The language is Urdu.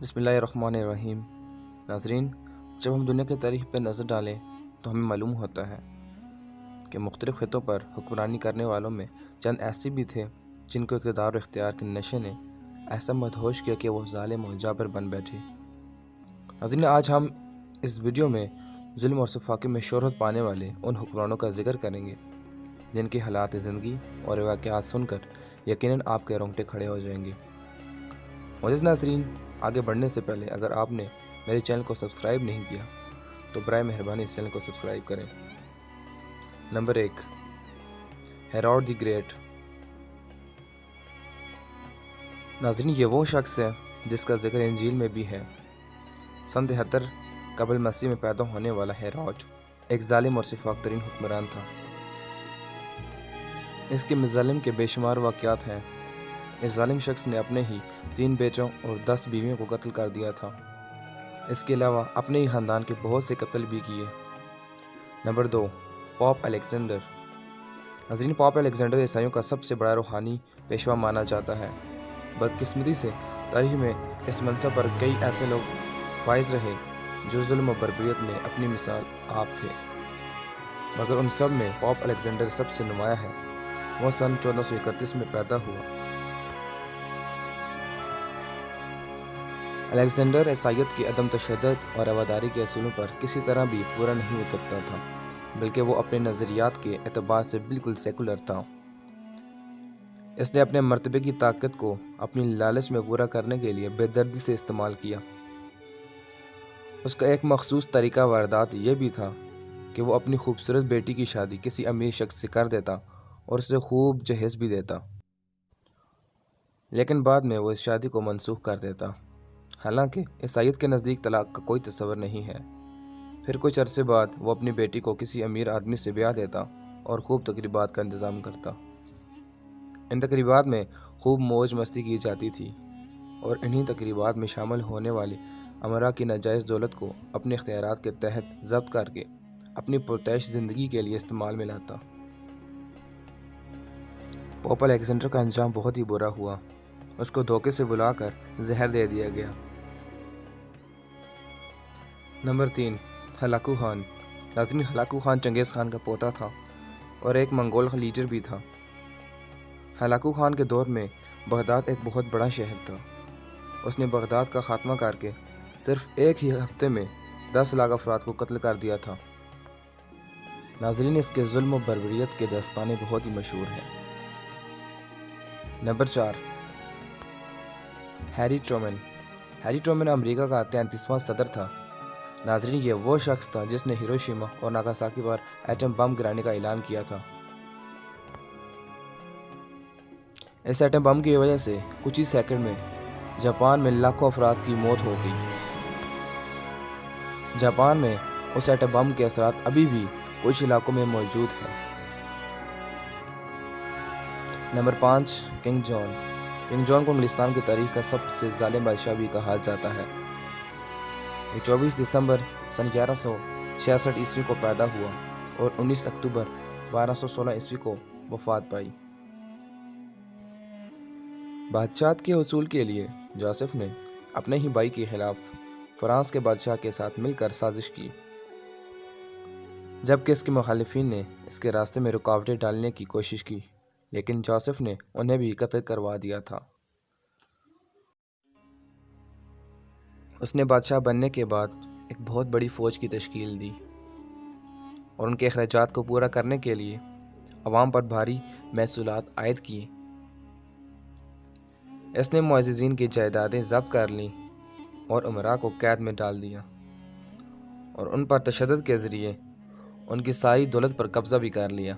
بسم اللہ الرحمن الرحیم۔ ناظرین، جب ہم دنیا کی تاریخ پر نظر ڈالیں تو ہمیں معلوم ہوتا ہے کہ مختلف خطوں پر حکمرانی کرنے والوں میں چند ایسے بھی تھے جن کو اقتدار و اختیار کے نشے نے ایسا مدہوش کیا کہ وہ ظالم و جابر بن بیٹھے۔ ناظرین، آج ہم اس ویڈیو میں ظلم اور سفاکے میں شہرت پانے والے ان حکمرانوں کا ذکر کریں گے جن کے حالات زندگی اور واقعات سن کر یقیناً آپ کے رونگٹے کھڑے ہو جائیں گے۔ معزز ناظرین، آگے بڑھنے سے پہلے اگر آپ نے میرے چینل کو سبسکرائب نہیں کیا تو برائے مہربانی اس چینل کو سبسکرائب کریں۔ Number 1، Herod the Great. ناظرین، یہ وہ شخص ہے جس کا ذکر انجیل میں بھی ہے۔ سن 73 قبل مسیح میں پیدا ہونے والا ہیروڈ ایک ظالم اور سفاک ترین حکمران تھا۔ اس کے مظالم کے بے شمار واقعات ہیں۔ اس ظالم شخص نے اپنے ہی 3 بیٹوں اور 10 بیویوں کو قتل کر دیا تھا۔ اس کے علاوہ اپنے ہی خاندان کے بہت سے قتل بھی کیے۔ Number 2، Pope Alexander. ناظرین، پوپ الیگزینڈر عیسائیوں کا سب سے بڑا روحانی پیشوا مانا جاتا ہے۔ بدقسمتی سے تاریخ میں اس منصب پر کئی ایسے لوگ فائز رہے جو ظلم و بربریت میں اپنی مثال آپ تھے، مگر ان سب میں پوپ الیگزینڈر سب سے نمایاں ہے۔ وہ سن 1431 میں پیدا ہوا۔ الیگزینڈر عیسائیت کی عدم تشدد اور رواداری کے اصولوں پر کسی طرح بھی پورا نہیں اترتا تھا، بلکہ وہ اپنے نظریات کے اعتبار سے بالکل سیکولر تھا۔ اس نے اپنے مرتبے کی طاقت کو اپنی لالچ میں پورا کرنے کے لیے بے دردی سے استعمال کیا۔ اس کا ایک مخصوص طریقہ واردات یہ بھی تھا کہ وہ اپنی خوبصورت بیٹی کی شادی کسی امیر شخص سے کر دیتا اور اسے خوب جہیز بھی دیتا، لیکن بعد میں وہ اس شادی کو منسوخ کر دیتا، حالانکہ عیسائیت کے نزدیک طلاق کا کوئی تصور نہیں ہے۔ پھر کچھ عرصے بعد وہ اپنی بیٹی کو کسی امیر آدمی سے بیاہ دیتا اور خوب تقریبات کا انتظام کرتا۔ ان تقریبات میں خوب موج مستی کی جاتی تھی اور انہی تقریبات میں شامل ہونے والی امراء کی ناجائز دولت کو اپنے اختیارات کے تحت ضبط کر کے اپنی پرتعیش زندگی کے لیے استعمال میں لاتا۔ پوپ الیگزینڈر کا انجام بہت ہی برا ہوا۔ اس کو دھوکے سے بلا کر زہر دے دیا گیا۔ Number 3، Hulagu Khan. ناظرین، ہلاکو خان چنگیز خان کا پوتا تھا اور ایک منگول لیڈر بھی تھا۔ ہلاکو خان کے دور میں بغداد ایک بہت بڑا شہر تھا۔ اس نے بغداد کا خاتمہ کر کے صرف ایک ہی ہفتے میں 10 لاکھ افراد کو قتل کر دیا تھا۔ ناظرین، اس کے ظلم و بربریت کے داستانیں بہت ہی مشہور ہیں۔ Number 4، Harry Truman. Harry Truman امریکہ کا 33واں صدر تھا۔ ناظرین، یہ وہ شخص تھا جس نے ہیروشیما اور ناگاساکی پر ایٹم بم گرانے کا اعلان کیا تھا۔ اس ایٹم بم کی وجہ سے کچھ ہی سیکنڈ میں جاپان میں لاکھوں افراد کی موت ہو گئی۔ جاپان میں اس ایٹم بم کے اثرات ابھی بھی کچھ علاقوں میں موجود ہیں۔ نمبر 5، کنگ جان۔ کنگ جان کو انگلستان کی تاریخ کا سب سے ظالم بادشاہ بھی کہا جاتا ہے۔ یہ 24 دسمبر سن 1166 عیسوی کو پیدا ہوا اور 19 اکتوبر 1216 عیسوی کو وفات پائی۔ بادشاہت کے حصول کے لیے جوزف نے اپنے ہی بھائی کے خلاف فرانس کے بادشاہ کے ساتھ مل کر سازش کی، جبکہ اس کے مخالفین نے اس کے راستے میں رکاوٹیں ڈالنے کی کوشش کی، لیکن جوزف نے انہیں بھی قتل کروا دیا تھا۔ اس نے بادشاہ بننے کے بعد ایک بہت بڑی فوج کی تشکیل دی اور ان کے اخراجات کو پورا کرنے کے لیے عوام پر بھاری محصولات عائد کیے۔ اس نے معززین کی جائیدادیں ضبط کر لیں اور امراء کو قید میں ڈال دیا اور ان پر تشدد کے ذریعے ان کی ساری دولت پر قبضہ بھی کر لیا۔